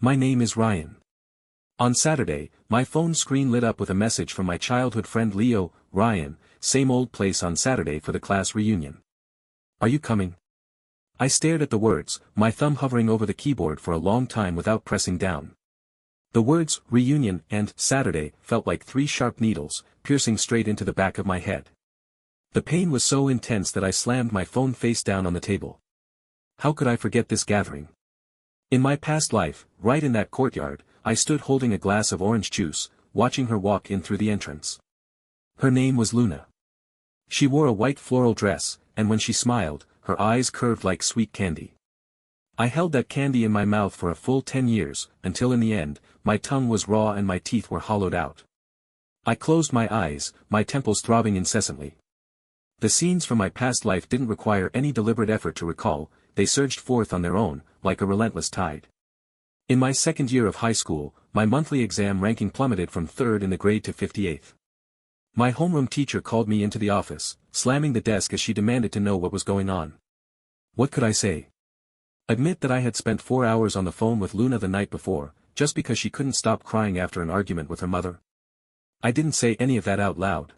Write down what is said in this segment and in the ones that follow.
My name is Ryan. On Saturday, my phone screen lit up with a message from my childhood friend Leo. Ryan, same old place on Saturday for the class reunion. Are you coming? I stared at the words, my thumb hovering over the keyboard for a long time without pressing down. The words, reunion, and Saturday, felt like three sharp needles, piercing straight into the back of my head. The pain was so intense that I slammed my phone face down on the table. How could I forget this gathering? In my past life, right in that courtyard, I stood holding a glass of orange juice, watching her walk in through the entrance. Her name was Luna. She wore a white floral dress, and when she smiled, her eyes curved like sweet candy. I held that candy in my mouth for a full 10 years, until in the end, my tongue was raw and my teeth were hollowed out. I closed my eyes, my temples throbbing incessantly. The scenes from my past life didn't require any deliberate effort to recall, they surged forth on their own, like a relentless tide. In my second year of high school, my monthly exam ranking plummeted from 3rd in the grade to 58th. My homeroom teacher called me into the office, slamming the desk as she demanded to know what was going on. What could I say? Admit that I had spent 4 hours on the phone with Luna the night before, just because she couldn't stop crying after an argument with her mother? I didn't say any of that out loud.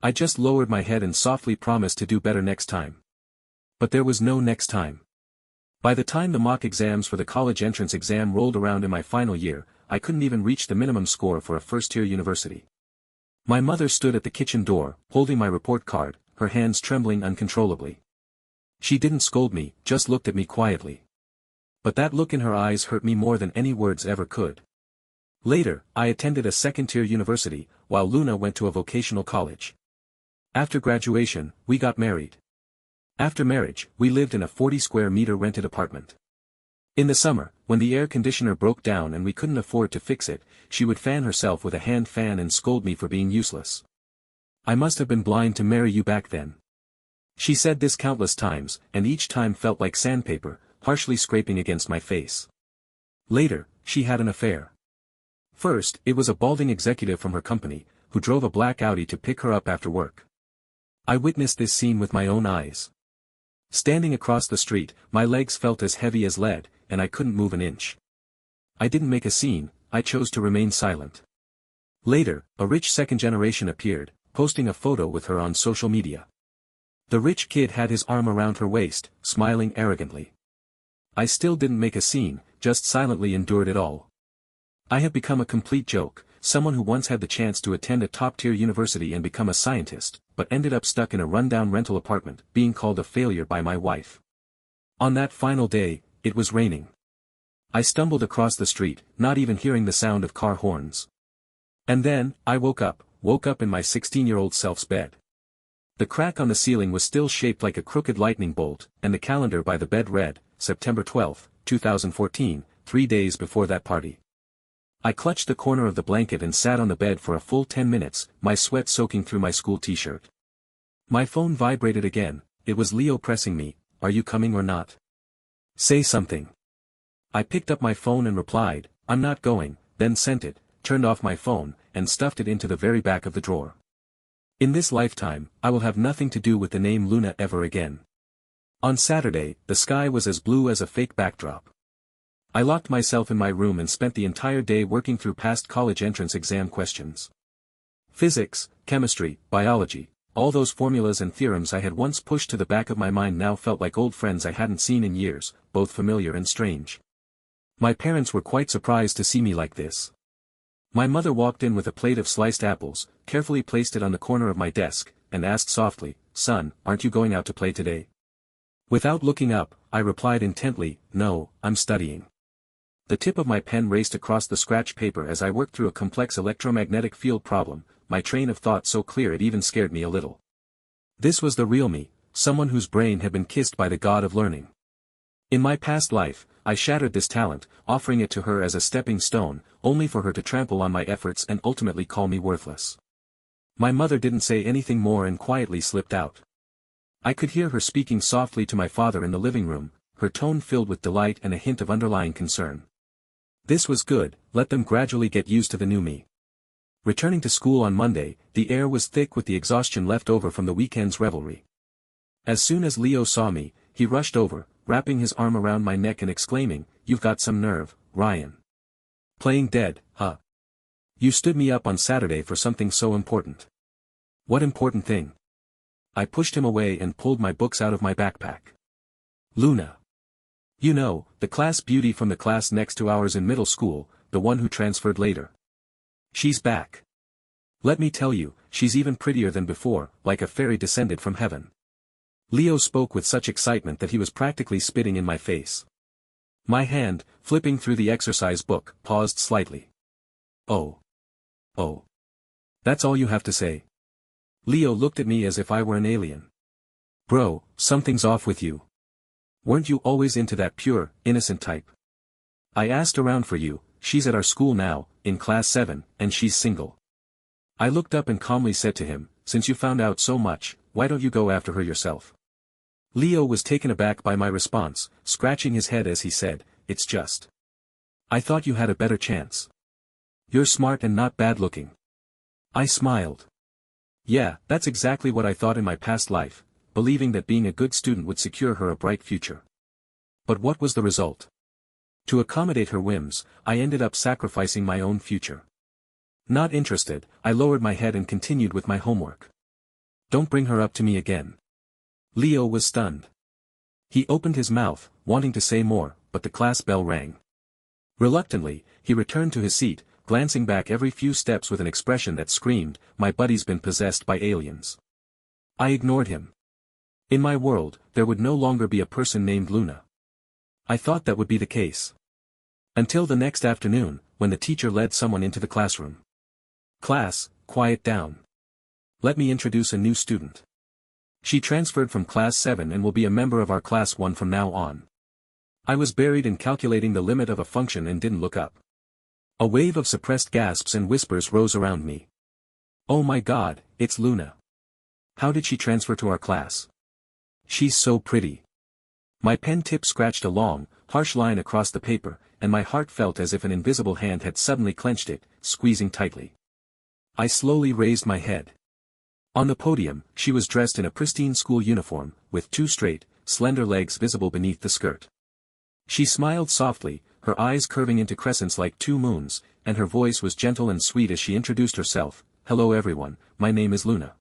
I just lowered my head and softly promised to do better next time. But there was no next time. By the time the mock exams for the college entrance exam rolled around in my final year, I couldn't even reach the minimum score for a first-tier university. My mother stood at the kitchen door, holding my report card, her hands trembling uncontrollably. She didn't scold me, just looked at me quietly. But that look in her eyes hurt me more than any words ever could. Later, I attended a second-tier university, while Luna went to a vocational college. After graduation, we got married. After marriage, we lived in a 40-square-meter rented apartment. In the summer, when the air conditioner broke down and we couldn't afford to fix it, she would fan herself with a hand fan and scold me for being useless. I must have been blind to marry you back then. She said this countless times, and each time felt like sandpaper, harshly scraping against my face. Later, she had an affair. First, it was a balding executive from her company, who drove a black Audi to pick her up after work. I witnessed this scene with my own eyes. Standing across the street, my legs felt as heavy as lead, and I couldn't move an inch. I didn't make a scene, I chose to remain silent. Later, a rich second generation appeared, posting a photo with her on social media. The rich kid had his arm around her waist, smiling arrogantly. I still didn't make a scene, just silently endured it all. I have become a complete joke, someone who once had the chance to attend a top-tier university and become a scientist, but ended up stuck in a rundown rental apartment, being called a failure by my wife. On that final day, it was raining. I stumbled across the street, not even hearing the sound of car horns. And then, I woke up in my 16-year-old self's bed. The crack on the ceiling was still shaped like a crooked lightning bolt, and the calendar by the bed read, September 12, 2014, 3 days before that party. I clutched the corner of the blanket and sat on the bed for a full 10 minutes, my sweat soaking through my school t-shirt. My phone vibrated again, it was Leo pressing me, "Are you coming or not? Say something." I picked up my phone and replied, "I'm not going," then sent it, turned off my phone, and stuffed it into the very back of the drawer. In this lifetime, I will have nothing to do with the name Luna ever again. On Saturday, the sky was as blue as a fake backdrop. I locked myself in my room and spent the entire day working through past college entrance exam questions. Physics, chemistry, biology, all those formulas and theorems I had once pushed to the back of my mind now felt like old friends I hadn't seen in years, both familiar and strange. My parents were quite surprised to see me like this. My mother walked in with a plate of sliced apples, carefully placed it on the corner of my desk, and asked softly, "Son, aren't you going out to play today?" Without looking up, I replied intently, "No, I'm studying." The tip of my pen raced across the scratch paper as I worked through a complex electromagnetic field problem, my train of thought so clear it even scared me a little. This was the real me, someone whose brain had been kissed by the god of learning. In my past life, I shattered this talent, offering it to her as a stepping stone, only for her to trample on my efforts and ultimately call me worthless. My mother didn't say anything more and quietly slipped out. I could hear her speaking softly to my father in the living room, her tone filled with delight and a hint of underlying concern. This was good, let them gradually get used to the new me. Returning to school on Monday, the air was thick with the exhaustion left over from the weekend's revelry. As soon as Leo saw me, he rushed over, wrapping his arm around my neck and exclaiming, "You've got some nerve, Ryan. Playing dead, huh? You stood me up on Saturday for something so important. What important thing? I pushed him away and pulled my books out of my backpack. Luna. You know, the class beauty from the class next to ours in middle school, the one who transferred later. She's back. Let me tell you, she's even prettier than before, like a fairy descended from heaven. Leo spoke with such excitement that he was practically spitting in my face. My hand, flipping through the exercise book, paused slightly. Oh. Oh. That's all you have to say? Leo looked at me as if I were an alien. Bro, something's off with you. Weren't you always into that pure, innocent type? I asked around for you, she's at our school now, in class 7, and she's single. I looked up and calmly said to him, since you found out so much, why don't you go after her yourself? Leo was taken aback by my response, scratching his head as he said, it's just. I thought you had a better chance. You're smart and not bad looking. I smiled. Yeah, that's exactly what I thought in my past life, believing that being a good student would secure her a bright future. But what was the result? To accommodate her whims, I ended up sacrificing my own future. Not interested, I lowered my head and continued with my homework. Don't bring her up to me again. Leo was stunned. He opened his mouth, wanting to say more, but the class bell rang. Reluctantly, he returned to his seat, glancing back every few steps with an expression that screamed, my buddy's been possessed by aliens. I ignored him. In my world, there would no longer be a person named Luna. I thought that would be the case. Until the next afternoon, when the teacher led someone into the classroom. Class, quiet down. Let me introduce a new student. She transferred from class 7 and will be a member of our class 1 from now on. I was buried in calculating the limit of a function and didn't look up. A wave of suppressed gasps and whispers rose around me. Oh my God, it's Luna. How did she transfer to our class? She's so pretty. My pen tip scratched a long, harsh line across the paper, and my heart felt as if an invisible hand had suddenly clenched it, squeezing tightly. I slowly raised my head. On the podium, she was dressed in a pristine school uniform, with two straight, slender legs visible beneath the skirt. She smiled softly, her eyes curving into crescents like two moons, and her voice was gentle and sweet as she introduced herself. Hello everyone, my name is Luna.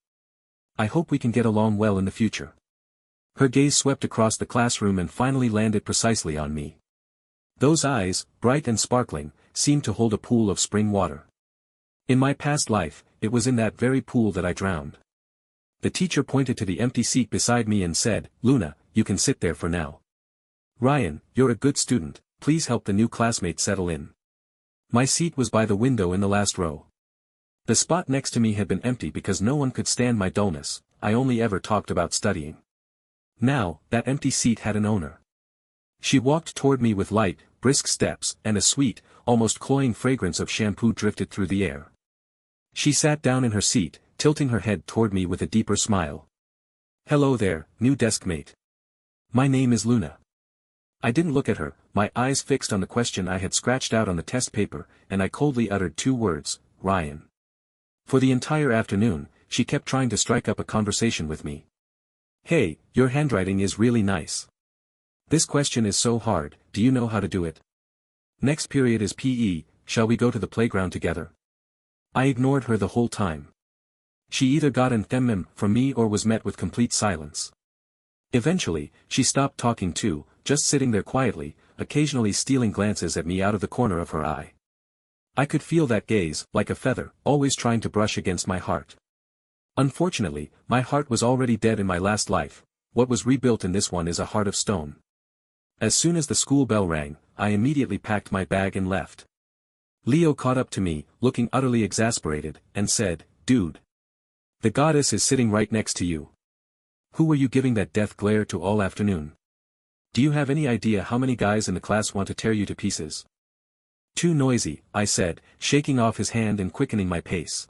I hope we can get along well in the future. Her gaze swept across the classroom and finally landed precisely on me. Those eyes, bright and sparkling, seemed to hold a pool of spring water. In my past life, it was in that very pool that I drowned. The teacher pointed to the empty seat beside me and said, Luna, you can sit there for now. Ryan, you're a good student, please help the new classmate settle in. My seat was by the window in the last row. The spot next to me had been empty because no one could stand my dullness, I only ever talked about studying. Now, that empty seat had an owner. She walked toward me with light, brisk steps, and a sweet, almost cloying fragrance of shampoo drifted through the air. She sat down in her seat, tilting her head toward me with a deeper smile. Hello there, new deskmate. My name is Luna. I didn't look at her, my eyes fixed on the question I had scratched out on the test paper, and I coldly uttered two words, Ryan. For the entire afternoon, she kept trying to strike up a conversation with me. Hey, your handwriting is really nice. This question is so hard, do you know how to do it? Next period is PE, shall we go to the playground together? I ignored her the whole time. She either got an from me or was met with complete silence. Eventually, she stopped talking too, just sitting there quietly, occasionally stealing glances at me out of the corner of her eye. I could feel that gaze, like a feather, always trying to brush against my heart. Unfortunately, my heart was already dead in my last life. What was rebuilt in this one is a heart of stone. As soon as the school bell rang, I immediately packed my bag and left. Leo caught up to me, looking utterly exasperated, and said, Dude. The goddess is sitting right next to you. Who were you giving that death glare to all afternoon? Do you have any idea how many guys in the class want to tear you to pieces? Too noisy, I said, shaking off his hand and quickening my pace.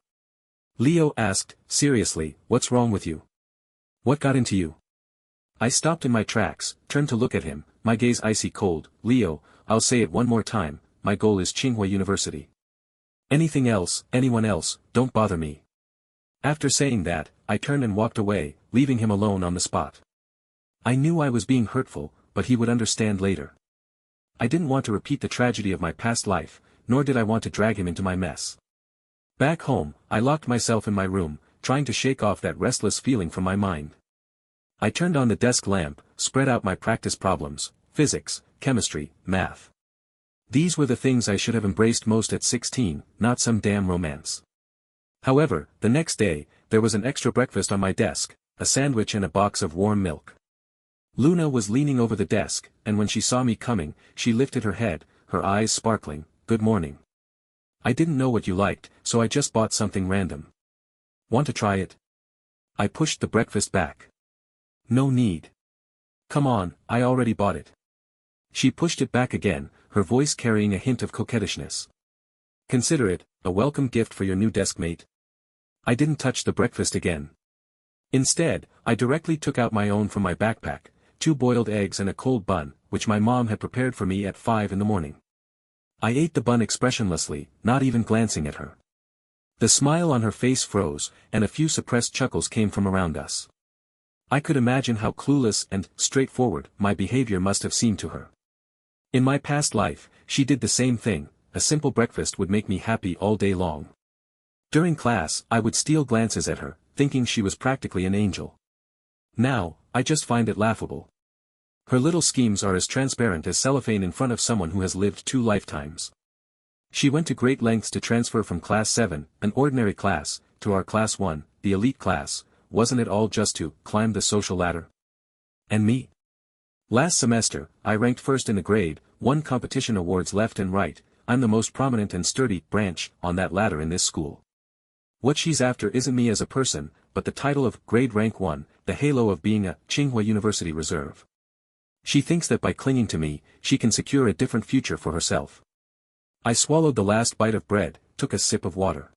Leo asked, seriously, what's wrong with you? What got into you? I stopped in my tracks, turned to look at him, my gaze icy cold. Leo, I'll say it one more time, my goal is Tsinghua University. Anything else, anyone else, don't bother me. After saying that, I turned and walked away, leaving him alone on the spot. I knew I was being hurtful, but he would understand later. I didn't want to repeat the tragedy of my past life, nor did I want to drag him into my mess. Back home, I locked myself in my room, trying to shake off that restless feeling from my mind. I turned on the desk lamp, spread out my practice problems, physics, chemistry, math. These were the things I should have embraced most at 16, not some damn romance. However, the next day, there was an extra breakfast on my desk, a sandwich and a box of warm milk. Luna was leaning over the desk, and when she saw me coming, she lifted her head, her eyes sparkling. "Good morning. I didn't know what you liked, so I just bought something random. Want to try it?" I pushed the breakfast back. "No need. Come on, I already bought it." She pushed it back again, her voice carrying a hint of coquettishness. "Consider it a welcome gift for your new deskmate." I didn't touch the breakfast again. Instead, I directly took out my own from my backpack, 2 boiled eggs and a cold bun, which my mom had prepared for me at 5 in the morning. I ate the bun expressionlessly, not even glancing at her. The smile on her face froze, and a few suppressed chuckles came from around us. I could imagine how clueless and straightforward my behavior must have seemed to her. In my past life, she did the same thing. A simple breakfast would make me happy all day long. During class, I would steal glances at her, thinking she was practically an angel. Now, I just find it laughable. Her little schemes are as transparent as cellophane in front of someone who has lived 2 lifetimes. She went to great lengths to transfer from Class 7, an ordinary class, to our Class 1, the elite class. Wasn't it all just to climb the social ladder? And me? Last semester, I ranked first in the grade, won competition awards left and right. I'm the most prominent and sturdy branch on that ladder in this school. What she's after isn't me as a person, but the title of grade rank 1, the halo of being a Tsinghua University reserve. She thinks that by clinging to me, she can secure a different future for herself. I swallowed the last bite of bread, took a sip of water.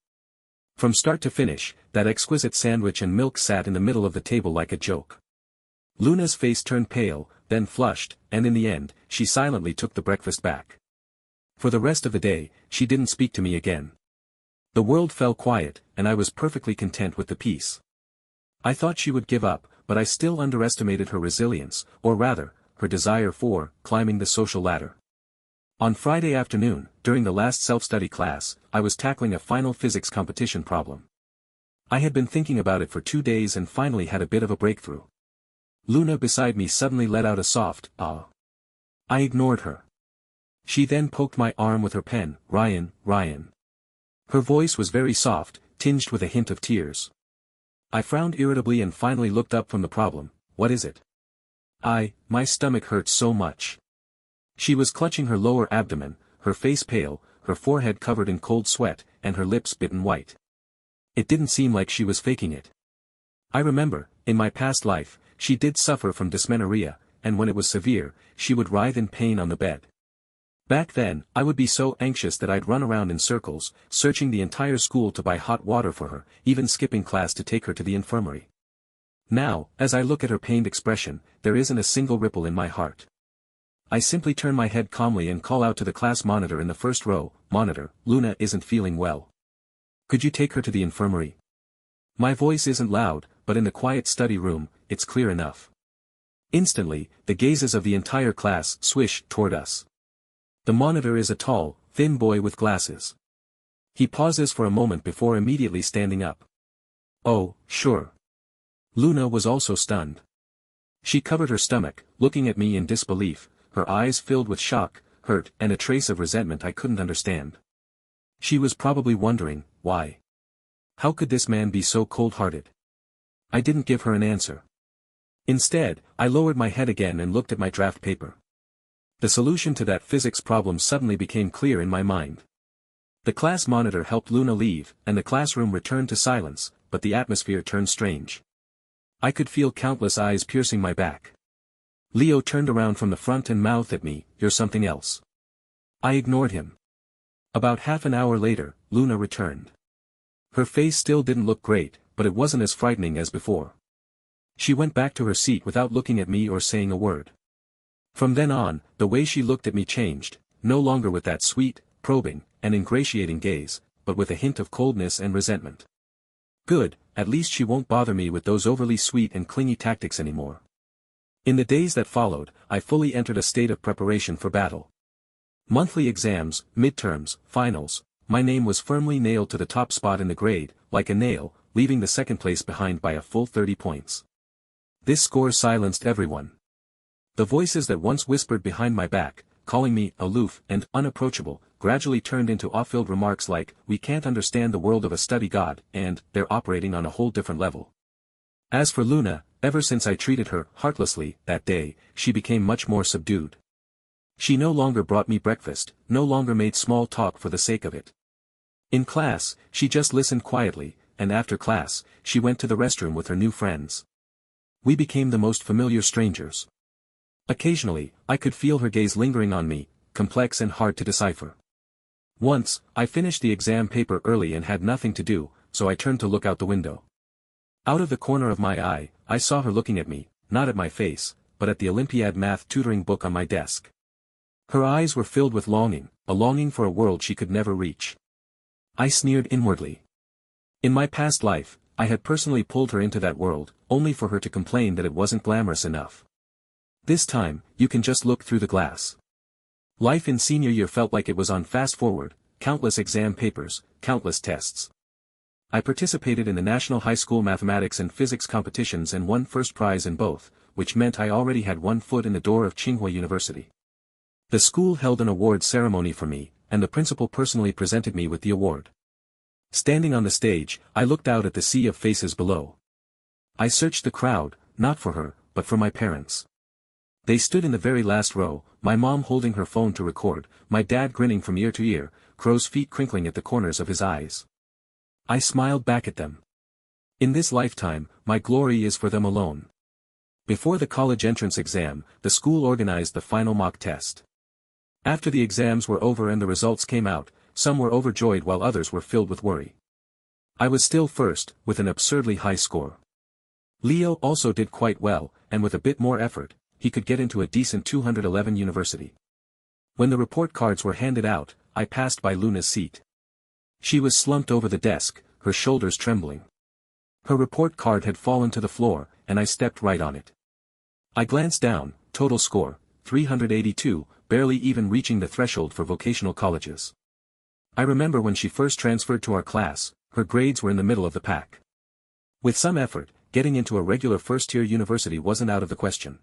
From start to finish, that exquisite sandwich and milk sat in the middle of the table like a joke. Luna's face turned pale, then flushed, and in the end, she silently took the breakfast back. For the rest of the day, she didn't speak to me again. The world fell quiet, and I was perfectly content with the peace. I thought she would give up, but I still underestimated her resilience, or rather, her desire for climbing the social ladder. On Friday afternoon, during the last self-study class, I was tackling a final physics competition problem. I had been thinking about it for 2 days and finally had a bit of a breakthrough. Luna beside me suddenly let out a soft, "Ah." I ignored her. She then poked my arm with her pen. Ryan. Her voice was very soft, tinged with a hint of tears. I frowned irritably and finally looked up from the problem. "What is it?" My stomach hurt so much." She was clutching her lower abdomen, her face pale, her forehead covered in cold sweat, and her lips bitten white. It didn't seem like she was faking it. I remember, in my past life, she did suffer from dysmenorrhea, and when it was severe, she would writhe in pain on the bed. Back then, I would be so anxious that I'd run around in circles, searching the entire school to buy hot water for her, even skipping class to take her to the infirmary. Now, as I look at her pained expression, there isn't a single ripple in my heart. I simply turn my head calmly and call out to the class monitor in the first row, "Monitor, Luna isn't feeling well. Could you take her to the infirmary?" My voice isn't loud, but in the quiet study room, it's clear enough. Instantly, the gazes of the entire class swish toward us. The monitor is a tall, thin boy with glasses. He pauses for a moment before immediately standing up. "Oh, sure." Luna was also stunned. She covered her stomach, looking at me in disbelief, her eyes filled with shock, hurt, and a trace of resentment I couldn't understand. She was probably wondering, why? How could this man be so cold-hearted? I didn't give her an answer. Instead, I lowered my head again and looked at my draft paper. The solution to that physics problem suddenly became clear in my mind. The class monitor helped Luna leave, and the classroom returned to silence, but the atmosphere turned strange. I could feel countless eyes piercing my back. Leo turned around from the front and mouthed at me, "You're something else." I ignored him. About half an hour later, Luna returned. Her face still didn't look great, but it wasn't as frightening as before. She went back to her seat without looking at me or saying a word. From then on, the way she looked at me changed, no longer with that sweet, probing, and ingratiating gaze, but with a hint of coldness and resentment. Good, at least she won't bother me with those overly sweet and clingy tactics anymore. In the days that followed, I fully entered a state of preparation for battle. Monthly exams, midterms, finals, my name was firmly nailed to the top spot in the grade, like a nail, leaving the second place behind by a full 30 points. This score silenced everyone. The voices that once whispered behind my back, calling me aloof and unapproachable, gradually turned into awe-filled remarks like, "We can't understand the world of a study god," and "They're operating on a whole different level." As for Luna, ever since I treated her heartlessly that day, she became much more subdued. She no longer brought me breakfast, no longer made small talk for the sake of it. In class, she just listened quietly, and after class, she went to the restroom with her new friends. We became the most familiar strangers. Occasionally, I could feel her gaze lingering on me, complex and hard to decipher. Once, I finished the exam paper early and had nothing to do, so I turned to look out the window. Out of the corner of my eye, I saw her looking at me, not at my face, but at the Olympiad math tutoring book on my desk. Her eyes were filled with longing, a longing for a world she could never reach. I sneered inwardly. In my past life, I had personally pulled her into that world, only for her to complain that it wasn't glamorous enough. This time, you can just look through the glass. Life in senior year felt like it was on fast forward, countless exam papers, countless tests. I participated in the National High School Mathematics and Physics competitions and won first prize in both, which meant I already had one foot in the door of Tsinghua University. The school held an award ceremony for me, and the principal personally presented me with the award. Standing on the stage, I looked out at the sea of faces below. I searched the crowd, not for her, but for my parents. They stood in the very last row, my mom holding her phone to record, my dad grinning from ear to ear, crow's feet crinkling at the corners of his eyes. I smiled back at them. In this lifetime, my glory is for them alone. Before the college entrance exam, the school organized the final mock test. After the exams were over and the results came out, some were overjoyed while others were filled with worry. I was still first, with an absurdly high score. Leo also did quite well, and with a bit more effort, he could get into a decent 211 university. When the report cards were handed out, I passed by Luna's seat. She was slumped over the desk, her shoulders trembling. Her report card had fallen to the floor, and I stepped right on it. I glanced down, total score, 382, barely even reaching the threshold for vocational colleges. I remember when she first transferred to our class, her grades were in the middle of the pack. With some effort, getting into a regular first-tier university wasn't out of the question.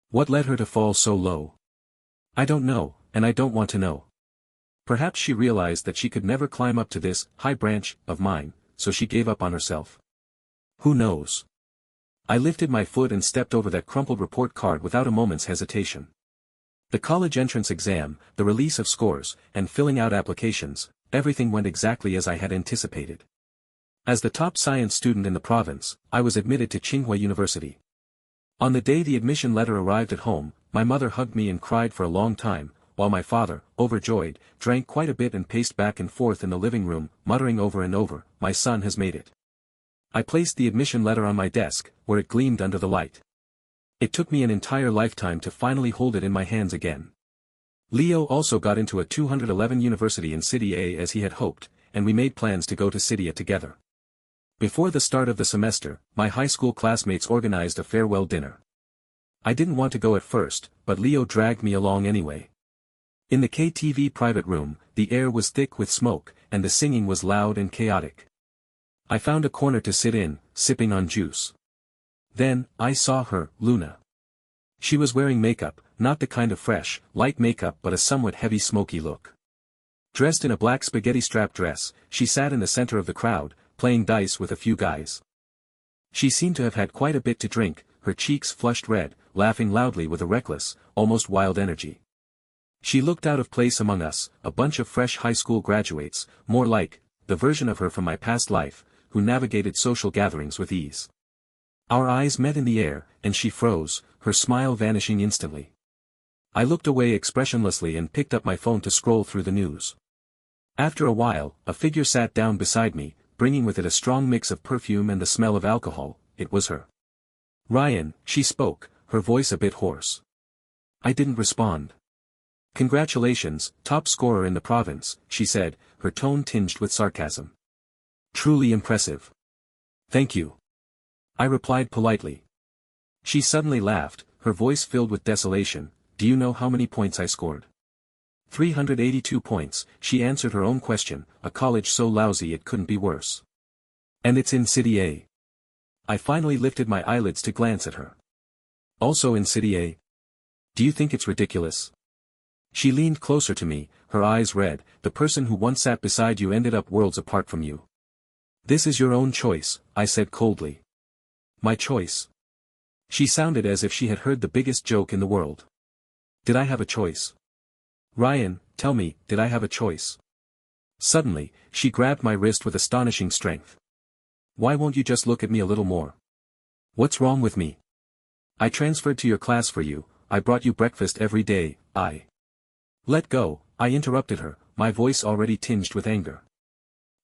What led her to fall so low? I don't know, and I don't want to know. Perhaps she realized that she could never climb up to this high branch of mine, so she gave up on herself. Who knows? I lifted my foot and stepped over that crumpled report card without a moment's hesitation. The college entrance exam, the release of scores, and filling out applications, everything went exactly as I had anticipated. As the top science student in the province, I was admitted to Tsinghua University. On the day the admission letter arrived at home, my mother hugged me and cried for a long time, while my father, overjoyed, drank quite a bit and paced back and forth in the living room, muttering over and over, "My son has made it." I placed the admission letter on my desk, where it gleamed under the light. It took me an entire lifetime to finally hold it in my hands again. Leo also got into a 211 university in City A as he had hoped, and we made plans to go to City A together. Before the start of the semester, my high school classmates organized a farewell dinner. I didn't want to go at first, but Leo dragged me along anyway. In the KTV private room, the air was thick with smoke, and the singing was loud and chaotic. I found a corner to sit in, sipping on juice. Then, I saw her, Luna. She was wearing makeup, not the kind of fresh, light makeup but a somewhat heavy smoky look. Dressed in a black spaghetti strap dress, she sat in the center of the crowd, playing dice with a few guys. She seemed to have had quite a bit to drink, her cheeks flushed red, laughing loudly with a reckless, almost wild energy. She looked out of place among us, a bunch of fresh high school graduates, more like the version of her from my past life, who navigated social gatherings with ease. Our eyes met in the air, and she froze, her smile vanishing instantly. I looked away expressionlessly and picked up my phone to scroll through the news. After a while, a figure sat down beside me, bringing with it a strong mix of perfume and the smell of alcohol. It was her. "Ryan," she spoke, her voice a bit hoarse. I didn't respond. "Congratulations, top scorer in the province," she said, her tone tinged with sarcasm. "Truly impressive." "Thank you," I replied politely. She suddenly laughed, her voice filled with desolation. "Do you know how many points I scored?" 382 points, she answered her own question, a college so lousy it couldn't be worse. And it's in City A. I finally lifted my eyelids to glance at her. Also in City A? Do you think it's ridiculous? She leaned closer to me, her eyes red. The person who once sat beside you ended up worlds apart from you. This is your own choice, I said coldly. My choice? She sounded as if she had heard the biggest joke in the world. Did I have a choice? Ryan, tell me, did I have a choice? Suddenly, she grabbed my wrist with astonishing strength. Why won't you just look at me a little more? What's wrong with me? I transferred to your class for you, I brought you breakfast every day, Let go, I interrupted her, my voice already tinged with anger.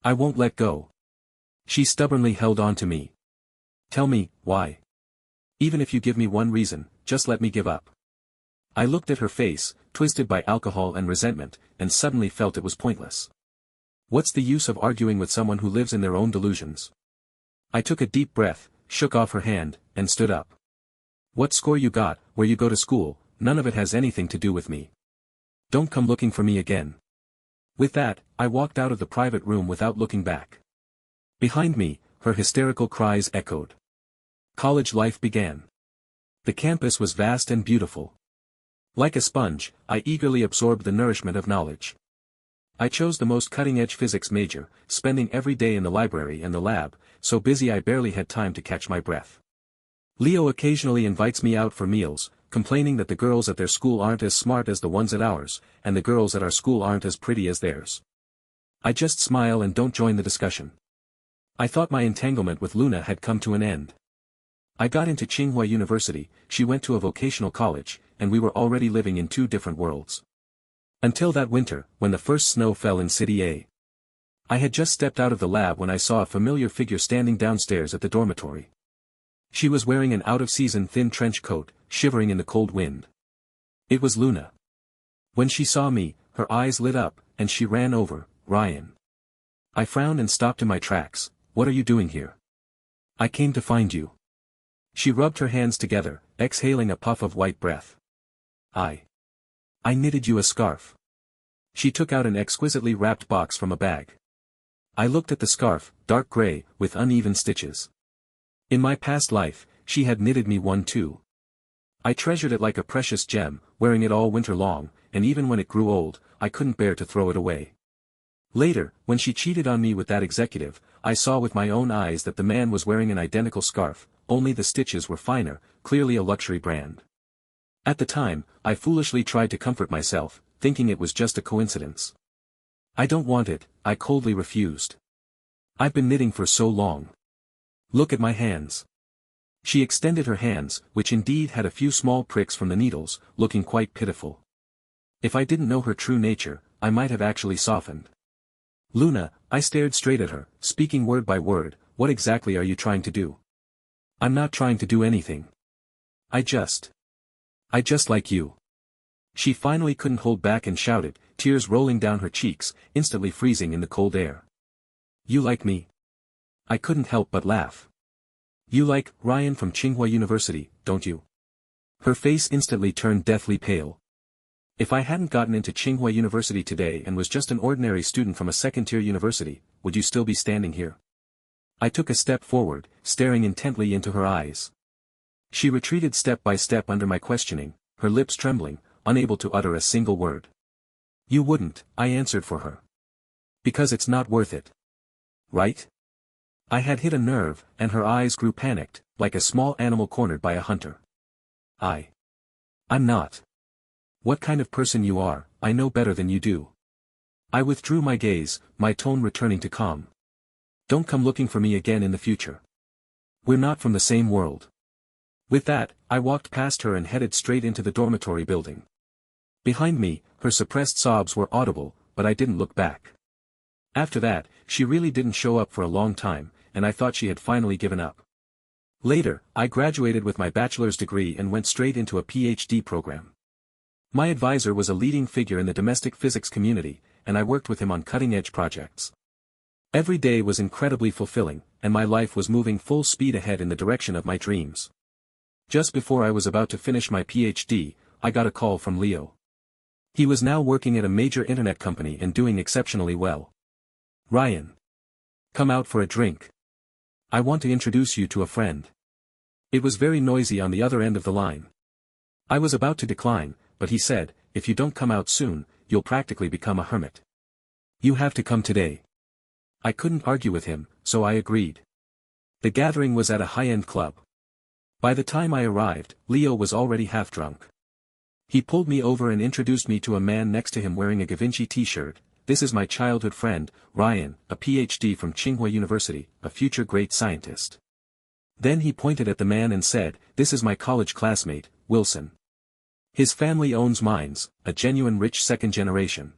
I won't let go. She stubbornly held on to me. Tell me, why? Even if you give me one reason, just let me give up. I looked at her face, twisted by alcohol and resentment, and suddenly felt it was pointless. What's the use of arguing with someone who lives in their own delusions? I took a deep breath, shook off her hand, and stood up. What score you got, where you go to school, none of it has anything to do with me. Don't come looking for me again. With that, I walked out of the private room without looking back. Behind me, her hysterical cries echoed. College life began. The campus was vast and beautiful. Like a sponge, I eagerly absorbed the nourishment of knowledge. I chose the most cutting-edge physics major, spending every day in the library and the lab, so busy I barely had time to catch my breath. Leo occasionally invites me out for meals, complaining that the girls at their school aren't as smart as the ones at ours, and the girls at our school aren't as pretty as theirs. I just smile and don't join the discussion. I thought my entanglement with Luna had come to an end. I got into Tsinghua University, she went to a vocational college, and we were already living in two different worlds. Until that winter, when the first snow fell in City A. I had just stepped out of the lab when I saw a familiar figure standing downstairs at the dormitory. She was wearing an out-of-season thin trench coat, shivering in the cold wind. It was Luna. When she saw me, her eyes lit up, and she ran over. Ryan. I frowned and stopped in my tracks. What are you doing here? I came to find you. She rubbed her hands together, exhaling a puff of white breath. I knitted you a scarf. She took out an exquisitely wrapped box from a bag. I looked at the scarf, dark gray, with uneven stitches. In my past life, she had knitted me one too. I treasured it like a precious gem, wearing it all winter long, and even when it grew old, I couldn't bear to throw it away. Later, when she cheated on me with that executive, I saw with my own eyes that the man was wearing an identical scarf, only the stitches were finer, clearly a luxury brand. At the time, I foolishly tried to comfort myself, thinking it was just a coincidence. I don't want it, I coldly refused. I've been knitting for so long. Look at my hands. She extended her hands, which indeed had a few small pricks from the needles, looking quite pitiful. If I didn't know her true nature, I might have actually softened. Luna, I stared straight at her, speaking word by word, what exactly are you trying to do? I'm not trying to do anything. I just like you. She finally couldn't hold back and shouted, tears rolling down her cheeks, instantly freezing in the cold air. You like me? I couldn't help but laugh. You like Ryan from Tsinghua University, don't you? Her face instantly turned deathly pale. If I hadn't gotten into Tsinghua University today and was just an ordinary student from a second-tier university, would you still be standing here? I took a step forward, staring intently into her eyes. She retreated step by step under my questioning, her lips trembling, unable to utter a single word. You wouldn't, I answered for her. Because it's not worth it. Right? I had hit a nerve, and her eyes grew panicked, like a small animal cornered by a hunter. I'm not. What kind of person you are, I know better than you do. I withdrew my gaze, my tone returning to calm. Don't come looking for me again in the future. We're not from the same world. With that, I walked past her and headed straight into the dormitory building. Behind me, her suppressed sobs were audible, but I didn't look back. After that, she really didn't show up for a long time, and I thought she had finally given up. Later, I graduated with my bachelor's degree and went straight into a PhD program. My advisor was a leading figure in the domestic physics community, and I worked with him on cutting-edge projects. Every day was incredibly fulfilling, and my life was moving full speed ahead in the direction of my dreams. Just before I was about to finish my PhD, I got a call from Leo. He was now working at a major internet company and doing exceptionally well. Ryan. Come out for a drink. I want to introduce you to a friend. It was very noisy on the other end of the line. I was about to decline, but he said, if you don't come out soon, you'll practically become a hermit. You have to come today. I couldn't argue with him, so I agreed. The gathering was at a high-end club. By the time I arrived, Leo was already half drunk. He pulled me over and introduced me to a man next to him wearing a Givenchy t-shirt. This is my childhood friend, Ryan, a PhD from Tsinghua University, a future great scientist. Then he pointed at the man and said, this is my college classmate, Wilson. His family owns mines, a genuine rich second generation.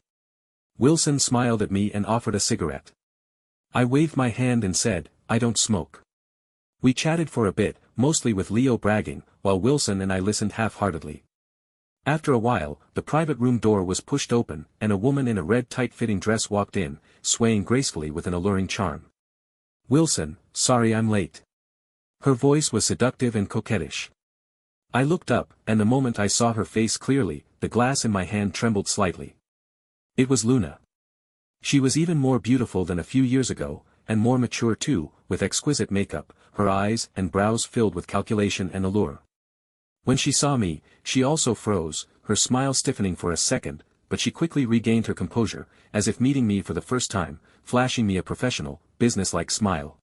Wilson smiled at me and offered a cigarette. I waved my hand and said, I don't smoke. We chatted for a bit, mostly with Leo bragging, while Wilson and I listened half-heartedly. After a while, the private room door was pushed open, and a woman in a red tight-fitting dress walked in, swaying gracefully with an alluring charm. Wilson, sorry I'm late. Her voice was seductive and coquettish. I looked up, and the moment I saw her face clearly, the glass in my hand trembled slightly. It was Luna. She was even more beautiful than a few years ago, and more mature too, with exquisite makeup, her eyes and brows filled with calculation and allure. When she saw me, she also froze, her smile stiffening for a second, but she quickly regained her composure, as if meeting me for the first time, flashing me a professional, businesslike smile.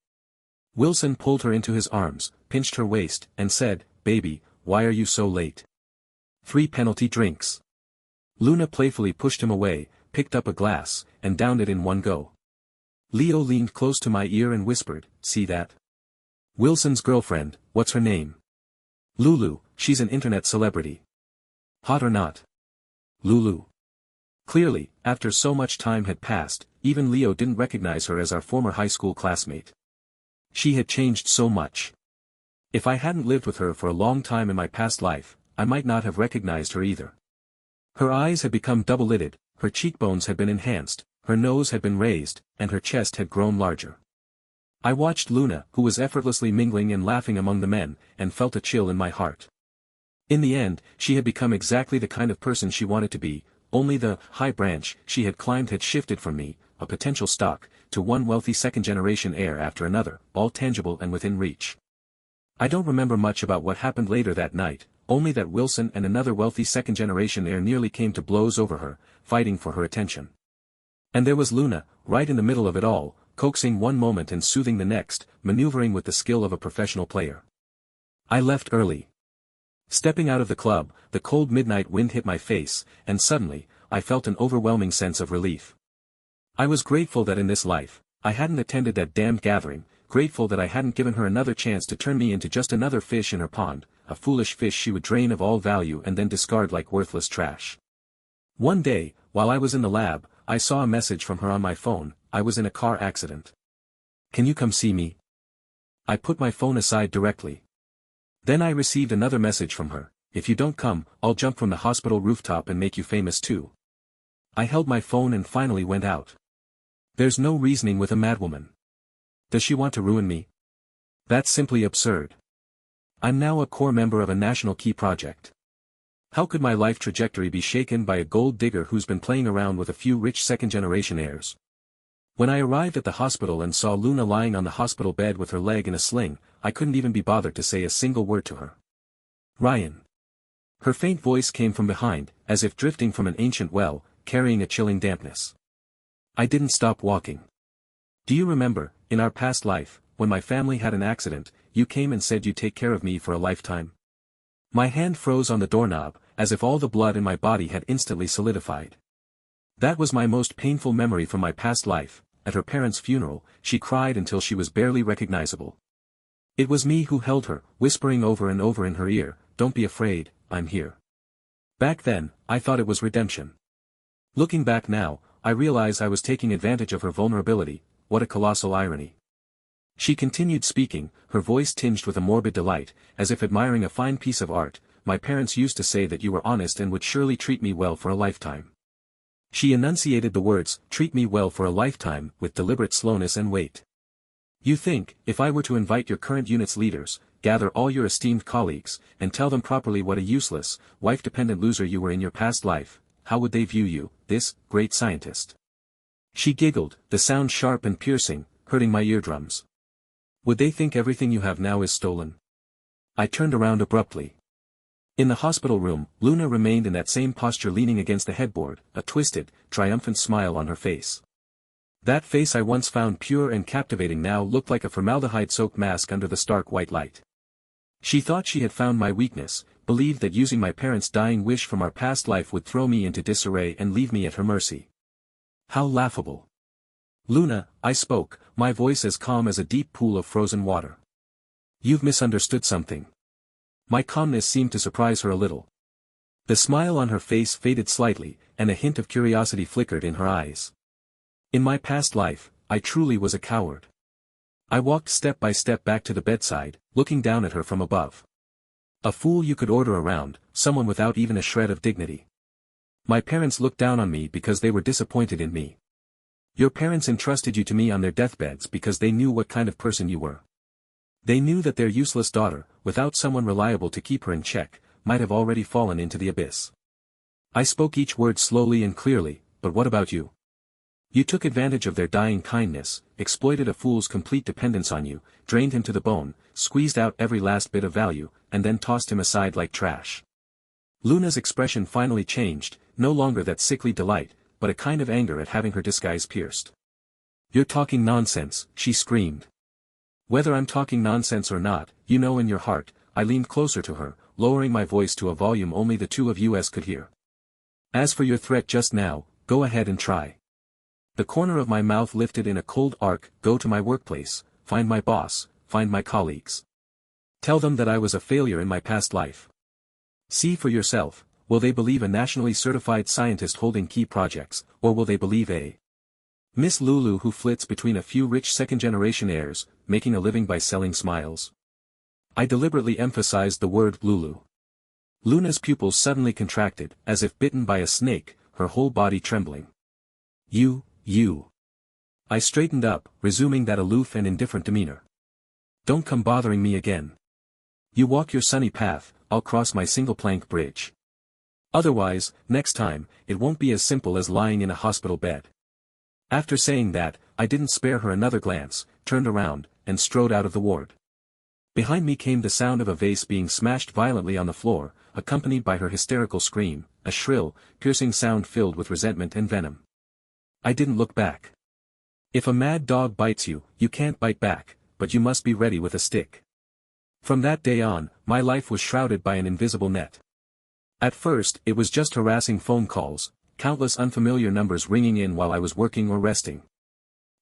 Wilson pulled her into his arms, pinched her waist, and said, baby, why are you so late? 3 penalty drinks. Luna playfully pushed him away, picked up a glass, and downed it in one go. Leo leaned close to my ear and whispered, see that? Wilson's girlfriend, what's her name? Lulu, she's an internet celebrity. Hot or not? Lulu. Clearly, after so much time had passed, even Leo didn't recognize her as our former high school classmate. She had changed so much. If I hadn't lived with her for a long time in my past life, I might not have recognized her either. Her eyes had become double-lidded, her cheekbones had been enhanced, her nose had been raised, and her chest had grown larger. I watched Luna, who was effortlessly mingling and laughing among the men, and felt a chill in my heart. In the end, she had become exactly the kind of person she wanted to be, only the high branch she had climbed had shifted from me, a potential stock, to one wealthy second-generation heir after another, all tangible and within reach. I don't remember much about what happened later that night, only that Wilson and another wealthy second-generation heir nearly came to blows over her, fighting for her attention. And there was Luna, right in the middle of it all, coaxing one moment and soothing the next, maneuvering with the skill of a professional player. I left early. Stepping out of the club, the cold midnight wind hit my face, and suddenly, I felt an overwhelming sense of relief. I was grateful that in this life, I hadn't attended that damned gathering, grateful that I hadn't given her another chance to turn me into just another fish in her pond, a foolish fish she would drain of all value and then discard like worthless trash. One day, while I was in the lab, I saw a message from her on my phone, I was in a car accident. Can you come see me? I put my phone aside directly. Then I received another message from her, if you don't come, I'll jump from the hospital rooftop and make you famous too. I held my phone and finally went out. There's no reasoning with a madwoman. Does she want to ruin me? That's simply absurd. I'm now a core member of a national key project. How could my life trajectory be shaken by a gold digger who's been playing around with a few rich second-generation heirs? When I arrived at the hospital and saw Luna lying on the hospital bed with her leg in a sling, I couldn't even be bothered to say a single word to her. Ryan. Her faint voice came from behind, as if drifting from an ancient well, carrying a chilling dampness. I didn't stop walking. Do you remember, in our past life, when my family had an accident, you came and said you'd take care of me for a lifetime? My hand froze on the doorknob, as if all the blood in my body had instantly solidified. That was my most painful memory from my past life. At her parents' funeral, she cried until she was barely recognizable. It was me who held her, whispering over and over in her ear, "Don't be afraid, I'm here." Back then, I thought it was redemption. Looking back now, I realize I was taking advantage of her vulnerability. What a colossal irony. She continued speaking, her voice tinged with a morbid delight, as if admiring a fine piece of art. My parents used to say that you were honest and would surely treat me well for a lifetime. She enunciated the words, "treat me well for a lifetime," with deliberate slowness and weight. You think, if I were to invite your current unit's leaders, gather all your esteemed colleagues, and tell them properly what a useless, wife-dependent loser you were in your past life, how would they view you, this great scientist? She giggled, the sound sharp and piercing, hurting my eardrums. Would they think everything you have now is stolen? I turned around abruptly. In the hospital room, Luna remained in that same posture leaning against the headboard, a twisted, triumphant smile on her face. That face I once found pure and captivating now looked like a formaldehyde-soaked mask under the stark white light. She thought she had found my weakness, believed that using my parents' dying wish from our past life would throw me into disarray and leave me at her mercy. How laughable. Luna, I spoke, my voice as calm as a deep pool of frozen water. You've misunderstood something. My calmness seemed to surprise her a little. The smile on her face faded slightly, and a hint of curiosity flickered in her eyes. In my past life, I truly was a coward. I walked step by step back to the bedside, looking down at her from above. A fool you could order around, someone without even a shred of dignity. My parents looked down on me because they were disappointed in me. Your parents entrusted you to me on their deathbeds because they knew what kind of person you were. They knew that their useless daughter, without someone reliable to keep her in check, might have already fallen into the abyss. I spoke each word slowly and clearly, but what about you? You took advantage of their dying kindness, exploited a fool's complete dependence on you, drained him to the bone, squeezed out every last bit of value, and then tossed him aside like trash. Luna's expression finally changed, no longer that sickly delight, but a kind of anger at having her disguise pierced. You're talking nonsense, she screamed. Whether I'm talking nonsense or not, you know in your heart, I leaned closer to her, lowering my voice to a volume only the two of us could hear. As for your threat just now, go ahead and try. The corner of my mouth lifted in a cold arc, go to my workplace, find my boss, find my colleagues. Tell them that I was a failure in my past life. See for yourself, will they believe a nationally certified scientist holding key projects, or will they believe a Miss Lulu who flits between a few rich second-generation heirs, making a living by selling smiles? I deliberately emphasized the word Lulu. Luna's pupils suddenly contracted, as if bitten by a snake, her whole body trembling. You. I straightened up, resuming that aloof and indifferent demeanor. Don't come bothering me again. You walk your sunny path, I'll cross my single-plank bridge. Otherwise, next time, it won't be as simple as lying in a hospital bed. After saying that, I didn't spare her another glance, turned around, and strode out of the ward. Behind me came the sound of a vase being smashed violently on the floor, accompanied by her hysterical scream, a shrill, piercing sound filled with resentment and venom. I didn't look back. If a mad dog bites you, you can't bite back, but you must be ready with a stick. From that day on, my life was shrouded by an invisible net. At first, it was just harassing phone calls, countless unfamiliar numbers ringing in while I was working or resting.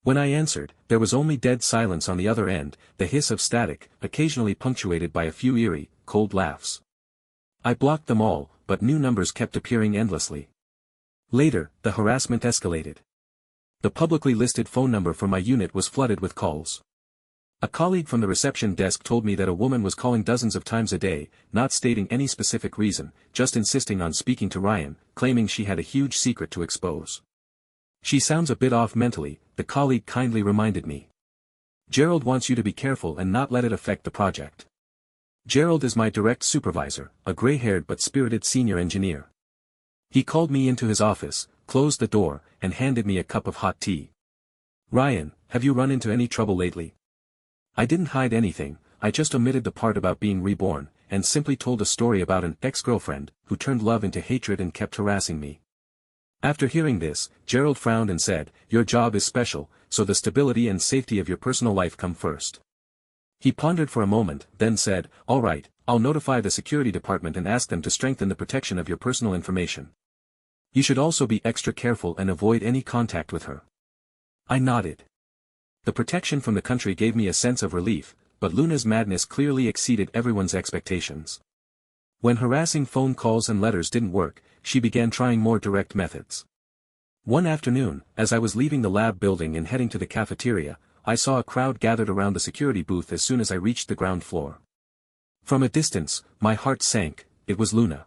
When I answered, there was only dead silence on the other end, the hiss of static, occasionally punctuated by a few eerie, cold laughs. I blocked them all, but new numbers kept appearing endlessly. Later, the harassment escalated. The publicly listed phone number for my unit was flooded with calls. A colleague from the reception desk told me that a woman was calling dozens of times a day, not stating any specific reason, just insisting on speaking to Ryan, claiming she had a huge secret to expose. She sounds a bit off mentally, the colleague kindly reminded me. Gerald wants you to be careful and not let it affect the project. Gerald is my direct supervisor, a gray-haired but spirited senior engineer. He called me into his office, closed the door, and handed me a cup of hot tea. Ryan, have you run into any trouble lately? I didn't hide anything, I just omitted the part about being reborn, and simply told a story about an ex-girlfriend, who turned love into hatred and kept harassing me. After hearing this, Gerald frowned and said, your job is special, so the stability and safety of your personal life come first. He pondered for a moment, then said, all right, I'll notify the security department and ask them to strengthen the protection of your personal information. You should also be extra careful and avoid any contact with her. I nodded. The protection from the country gave me a sense of relief, but Luna's madness clearly exceeded everyone's expectations. When harassing phone calls and letters didn't work, she began trying more direct methods. One afternoon, as I was leaving the lab building and heading to the cafeteria, I saw a crowd gathered around the security booth as soon as I reached the ground floor. From a distance, my heart sank, it was Luna.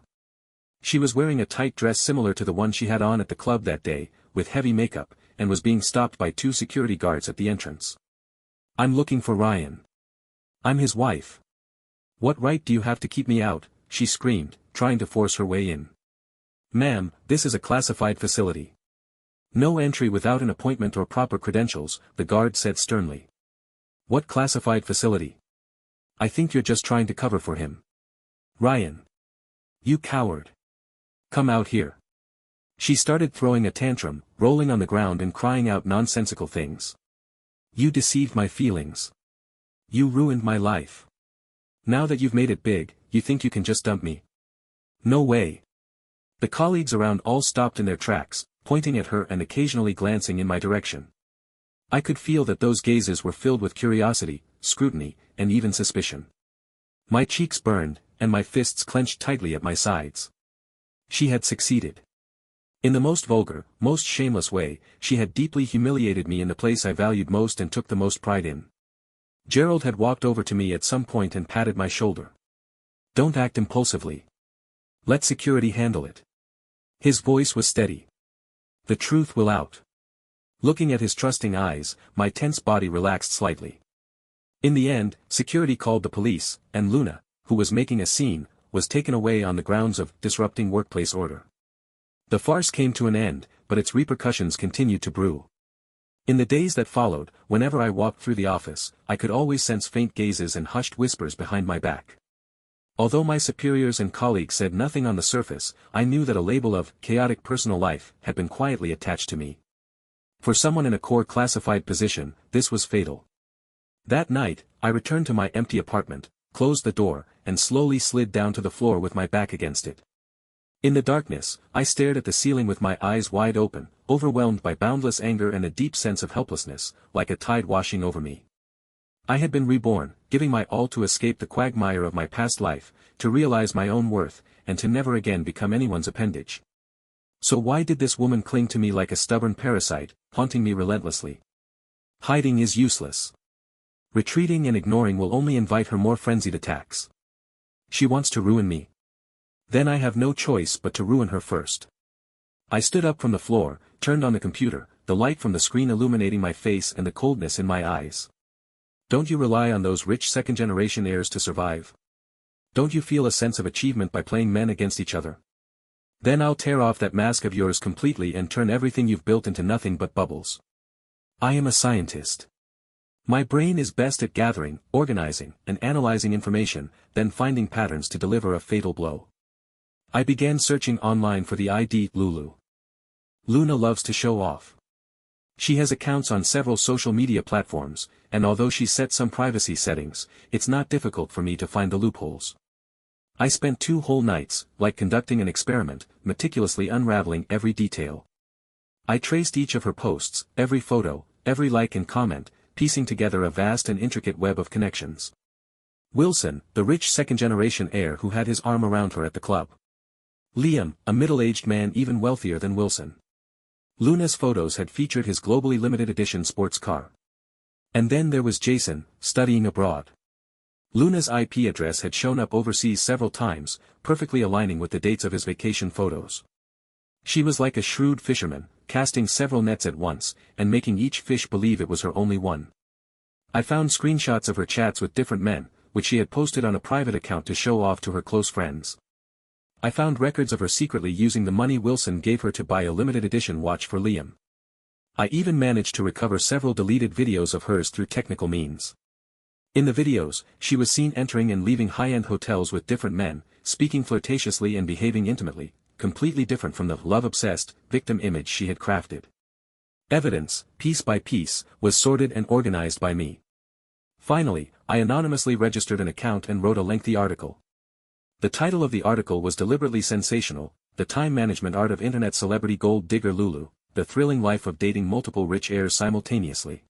She was wearing a tight dress similar to the one she had on at the club that day, with heavy makeup, and was being stopped by two security guards at the entrance. I'm looking for Ryan. I'm his wife. What right do you have to keep me out? She screamed, trying to force her way in. Ma'am, this is a classified facility. No entry without an appointment or proper credentials, the guard said sternly. What classified facility? I think you're just trying to cover for him. Ryan. You coward. Come out here. She started throwing a tantrum, rolling on the ground and crying out nonsensical things. You deceived my feelings. You ruined my life. Now that you've made it big, you think you can just dump me? No way. The colleagues around all stopped in their tracks, pointing at her and occasionally glancing in my direction. I could feel that those gazes were filled with curiosity, scrutiny, and even suspicion. My cheeks burned, and my fists clenched tightly at my sides. She had succeeded. In the most vulgar, most shameless way, she had deeply humiliated me in the place I valued most and took the most pride in. Gerald had walked over to me at some point and patted my shoulder. Don't act impulsively. Let security handle it. His voice was steady. The truth will out. Looking at his trusting eyes, my tense body relaxed slightly. In the end, security called the police, and Luna, who was making a scene, was taken away on the grounds of disrupting workplace order. The farce came to an end, but its repercussions continued to brew. In the days that followed, whenever I walked through the office, I could always sense faint gazes and hushed whispers behind my back. Although my superiors and colleagues said nothing on the surface, I knew that a label of chaotic personal life had been quietly attached to me. For someone in a core classified position, this was fatal. That night, I returned to my empty apartment, closed the door, and slowly slid down to the floor with my back against it. In the darkness, I stared at the ceiling with my eyes wide open, overwhelmed by boundless anger and a deep sense of helplessness, like a tide washing over me. I had been reborn, giving my all to escape the quagmire of my past life, to realize my own worth, and to never again become anyone's appendage. So why did this woman cling to me like a stubborn parasite, haunting me relentlessly? Hiding is useless. Retreating and ignoring will only invite her more frenzied attacks. She wants to ruin me. Then I have no choice but to ruin her first. I stood up from the floor, turned on the computer, the light from the screen illuminating my face and the coldness in my eyes. Don't you rely on those rich second-generation heirs to survive? Don't you feel a sense of achievement by playing men against each other? Then I'll tear off that mask of yours completely and turn everything you've built into nothing but bubbles. I am a scientist. My brain is best at gathering, organizing, and analyzing information, then finding patterns to deliver a fatal blow. I began searching online for the ID Lulu. Luna loves to show off. She has accounts on several social media platforms, and although she set some privacy settings, it's not difficult for me to find the loopholes. I spent 2 whole nights, like conducting an experiment, meticulously unraveling every detail. I traced each of her posts, every photo, every like and comment, piecing together a vast and intricate web of connections. Wilson, the rich second-generation heir who had his arm around her at the club. Liam, a middle-aged man even wealthier than Wilson. Luna's photos had featured his globally limited edition sports car. And then there was Jason, studying abroad. Luna's IP address had shown up overseas several times, perfectly aligning with the dates of his vacation photos. She was like a shrewd fisherman, casting several nets at once, and making each fish believe it was her only one. I found screenshots of her chats with different men, which she had posted on a private account to show off to her close friends. I found records of her secretly using the money Wilson gave her to buy a limited edition watch for Liam. I even managed to recover several deleted videos of hers through technical means. In the videos, she was seen entering and leaving high-end hotels with different men, speaking flirtatiously and behaving intimately, completely different from the love-obsessed, victim image she had crafted. Evidence, piece by piece, was sorted and organized by me. Finally, I anonymously registered an account and wrote a lengthy article. The title of the article was deliberately sensational: The Time Management Art of Internet Celebrity Gold Digger Lulu, The Thrilling Life of Dating Multiple Rich Heirs Simultaneously.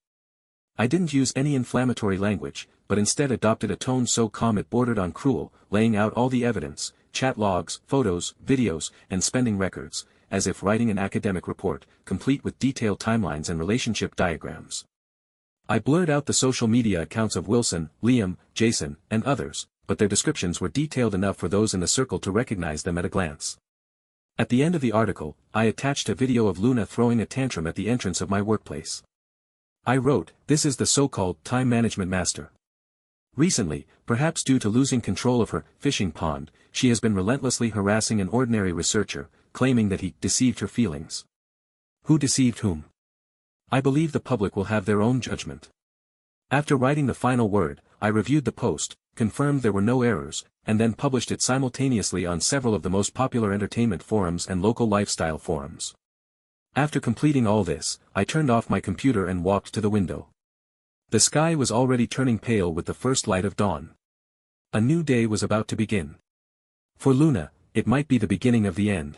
I didn't use any inflammatory language, but instead adopted a tone so calm it bordered on cruel, laying out all the evidence, chat logs, photos, videos, and spending records, as if writing an academic report, complete with detailed timelines and relationship diagrams. I blurred out the social media accounts of Wilson, Liam, Jason, and others, but their descriptions were detailed enough for those in the circle to recognize them at a glance. At the end of the article, I attached a video of Luna throwing a tantrum at the entrance of my workplace. I wrote, "This is the so-called time management master. Recently, perhaps due to losing control of her fishing pond, she has been relentlessly harassing an ordinary researcher, claiming that he deceived her feelings. Who deceived whom? I believe the public will have their own judgment. After writing the final word, I reviewed the post, confirmed there were no errors, and then published it simultaneously on several of the most popular entertainment forums and local lifestyle forums. After completing all this, I turned off my computer and walked to the window. The sky was already turning pale with the first light of dawn. A new day was about to begin. For Luna, it might be the beginning of the end.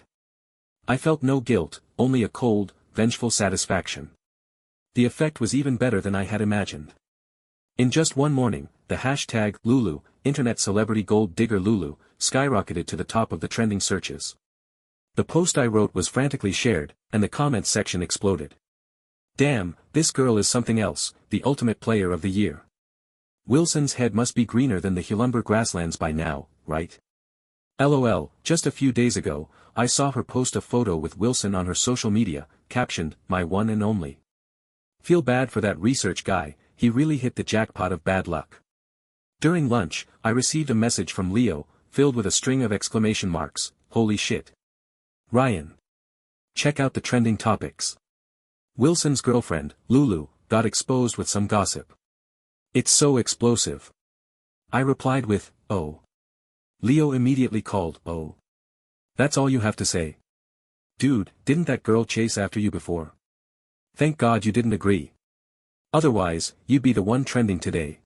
I felt no guilt, only a cold, vengeful satisfaction. The effect was even better than I had imagined. In just one morning, the hashtag Lulu, Internet Celebrity Gold Digger Lulu, skyrocketed to the top of the trending searches. The post I wrote was frantically shared, and the comments section exploded. Damn, this girl is something else, the ultimate player of the year. Wilson's head must be greener than the Hulumber grasslands by now, right? LOL, just a few days ago, I saw her post a photo with Wilson on her social media, captioned, "My one and only." Feel bad for that research guy, he really hit the jackpot of bad luck. During lunch, I received a message from Leo, filled with a string of exclamation marks, holy shit. Ryan. Check out the trending topics. Wilson's girlfriend, Lulu, got exposed with some gossip. It's so explosive. I replied with, oh. Leo immediately called, oh. That's all you have to say? Dude, didn't that girl chase after you before? Thank God you didn't agree. Otherwise, you'd be the one trending today.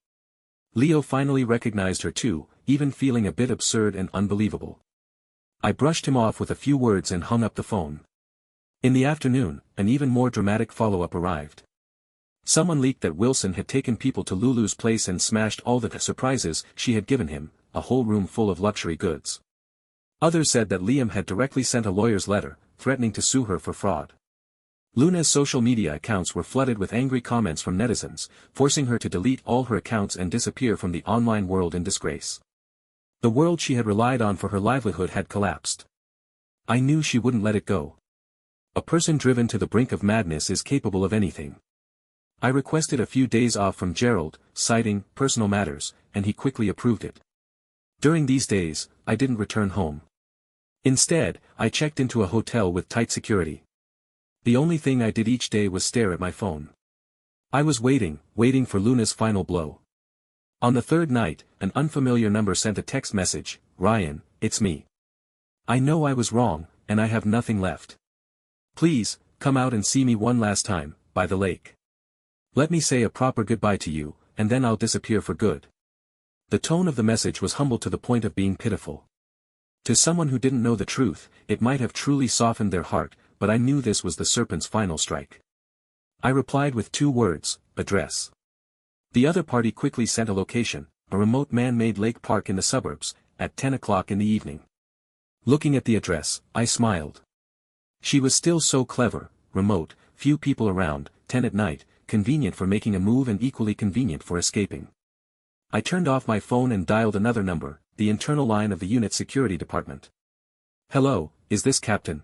Leo finally recognized her too, even feeling a bit absurd and unbelievable. I brushed him off with a few words and hung up the phone. In the afternoon, an even more dramatic follow-up arrived. Someone leaked that Wilson had taken people to Lulu's place and smashed all the surprises she had given him, a whole room full of luxury goods. Others said that Liam had directly sent a lawyer's letter, threatening to sue her for fraud. Luna's social media accounts were flooded with angry comments from netizens, forcing her to delete all her accounts and disappear from the online world in disgrace. The world she had relied on for her livelihood had collapsed. I knew she wouldn't let it go. A person driven to the brink of madness is capable of anything. I requested a few days off from Gerald, citing personal matters, and he quickly approved it. During these days, I didn't return home. Instead, I checked into a hotel with tight security. The only thing I did each day was stare at my phone. I was waiting for Luna's final blow. On the third night, an unfamiliar number sent a text message, Ryan, it's me. I know I was wrong, and I have nothing left. Please, come out and see me one last time, by the lake. Let me say a proper goodbye to you, and then I'll disappear for good. The tone of the message was humble to the point of being pitiful. To someone who didn't know the truth, it might have truly softened their heart, but I knew this was the serpent's final strike. I replied with 2 words, address. The other party quickly sent a location, a remote man-made lake park in the suburbs, at 10 o'clock in the evening. Looking at the address, I smiled. She was still so clever, remote, few people around, 10 at night, convenient for making a move and equally convenient for escaping. I turned off my phone and dialed another number, the internal line of the unit's security department. Hello, is this Captain?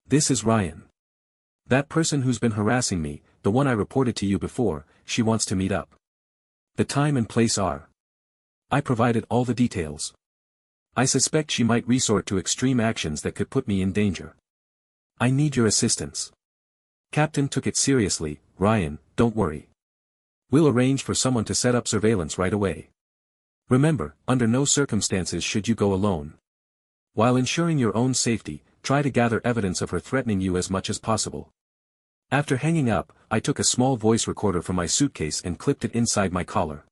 This is Ryan. That person who's been harassing me, the one I reported to you before, she wants to meet up. The time and place are. I provided all the details. I suspect she might resort to extreme actions that could put me in danger. I need your assistance. Captain took it seriously, Ryan, don't worry. We'll arrange for someone to set up surveillance right away. Remember, under no circumstances should you go alone. While ensuring your own safety, try to gather evidence of her threatening you as much as possible. After hanging up, I took a small voice recorder from my suitcase and clipped it inside my collar.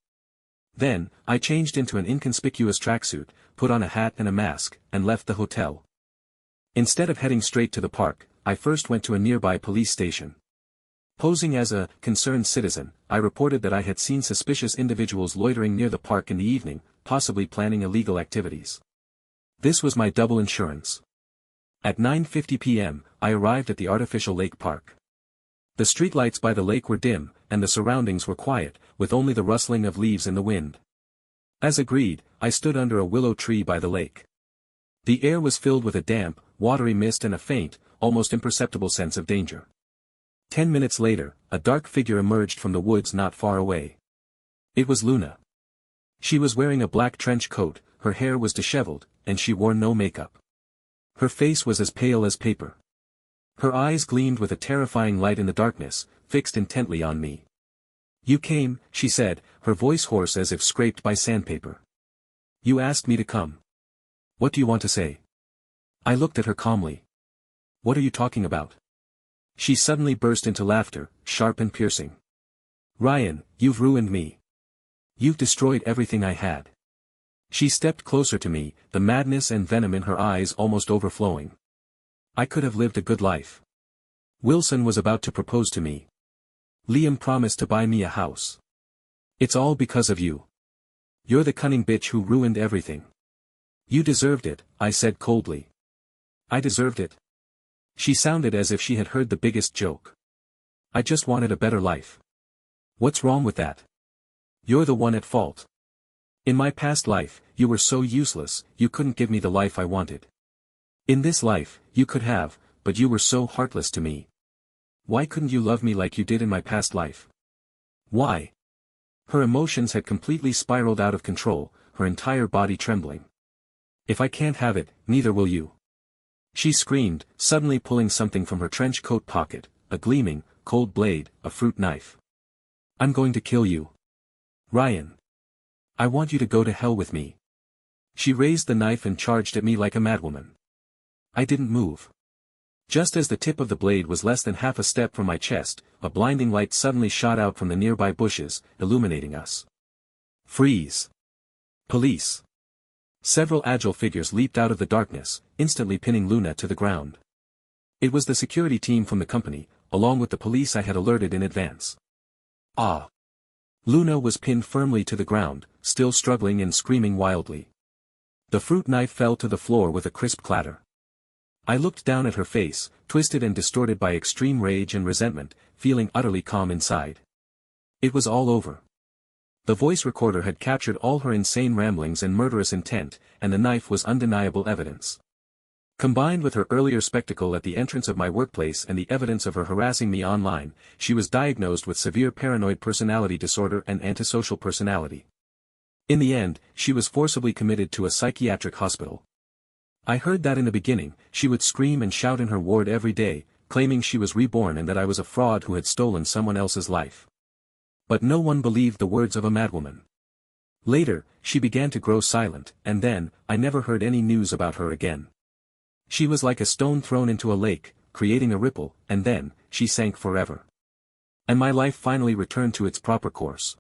Then, I changed into an inconspicuous tracksuit, put on a hat and a mask, and left the hotel. Instead of heading straight to the park, I first went to a nearby police station. Posing as a concerned citizen, I reported that I had seen suspicious individuals loitering near the park in the evening, possibly planning illegal activities. This was my double insurance. At 9:50 p.m., I arrived at the artificial lake park. The streetlights by the lake were dim, and the surroundings were quiet, with only the rustling of leaves in the wind. As agreed, I stood under a willow tree by the lake. The air was filled with a damp, watery mist and a faint, almost imperceptible sense of danger. 10 minutes later, a dark figure emerged from the woods not far away. It was Luna. She was wearing a black trench coat, her hair was disheveled, and she wore no makeup. Her face was as pale as paper. Her eyes gleamed with a terrifying light in the darkness, fixed intently on me. "You came," she said, her voice hoarse as if scraped by sandpaper. "You asked me to come. What do you want to say?" I looked at her calmly. "What are you talking about?" She suddenly burst into laughter, sharp and piercing. "Ryan, you've ruined me. You've destroyed everything I had." She stepped closer to me, the madness and venom in her eyes almost overflowing. "I could have lived a good life. Wilson was about to propose to me. Liam promised to buy me a house. It's all because of you. You're the cunning bitch who ruined everything." "You deserved it," I said coldly. "I deserved it?" She sounded as if she had heard the biggest joke. "I just wanted a better life." "What's wrong with that? You're the one at fault. In my past life, you were so useless, you couldn't give me the life I wanted. In this life, you could have, but you were so heartless to me. Why couldn't you love me like you did in my past life? Why?" Her emotions had completely spiraled out of control, her entire body trembling. "If I can't have it, neither will you," she screamed, suddenly pulling something from her trench coat pocket, a gleaming, cold blade, a fruit knife. "I'm going to kill you. Ryan. I want you to go to hell with me." She raised the knife and charged at me like a madwoman. I didn't move. Just as the tip of the blade was less than half a step from my chest, a blinding light suddenly shot out from the nearby bushes, illuminating us. "Freeze! Police!" Several agile figures leaped out of the darkness, instantly pinning Luna to the ground. It was the security team from the company, along with the police I had alerted in advance. "Ah!" Luna was pinned firmly to the ground, still struggling and screaming wildly. The fruit knife fell to the floor with a crisp clatter. I looked down at her face, twisted and distorted by extreme rage and resentment, feeling utterly calm inside. It was all over. The voice recorder had captured all her insane ramblings and murderous intent, and the knife was undeniable evidence. Combined with her earlier spectacle at the entrance of my workplace and the evidence of her harassing me online, she was diagnosed with severe paranoid personality disorder and antisocial personality. In the end, she was forcibly committed to a psychiatric hospital. I heard that in the beginning, she would scream and shout in her ward every day, claiming she was reborn and that I was a fraud who had stolen someone else's life. But no one believed the words of a madwoman. Later, she began to grow silent, and then, I never heard any news about her again. She was like a stone thrown into a lake, creating a ripple, and then, she sank forever. And my life finally returned to its proper course.